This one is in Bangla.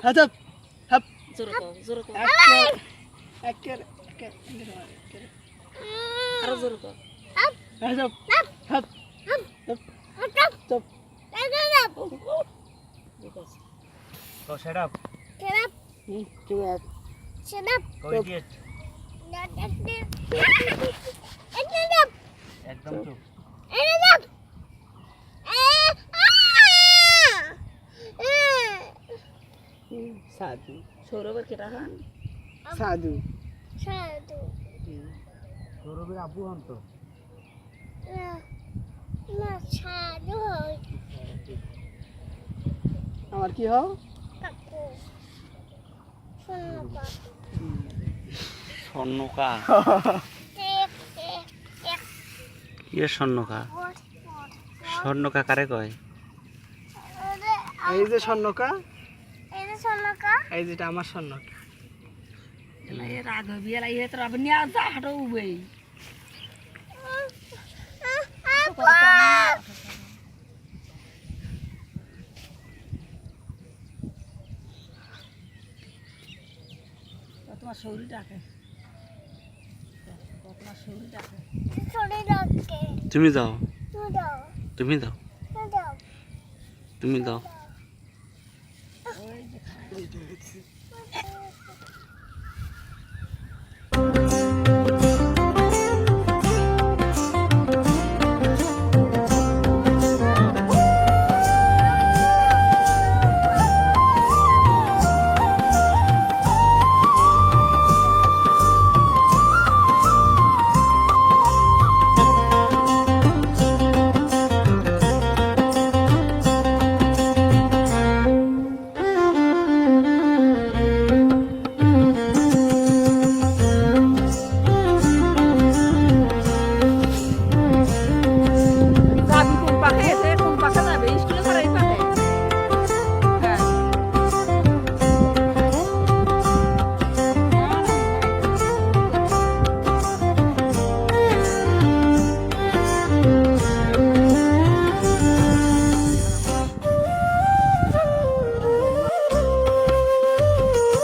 হাজাব হাপ জোর কর একের আরো জোর কর হাজাব হাপ চপ Go shut up. চুপ Go idiot. একদম চুপ। সাধু সৌরভের কেটা খান সাধু সৌরভের আব্বু হন তো। আমার কি হও স্বর্ণকা। ইয়ে স্বর্ণকা। স্বর্ণকা কারে কয়? এই যে স্বর্ণকা এই যেটা আমার স্বর্ণকা রাগ হবি এলাই হে তোর আপনি আর যা হাঁটো উবেই তোমার শরীরটাকে তোমার শরীরটাকে তুমি দাও তুমি দাও তুমি দাও। ওই যে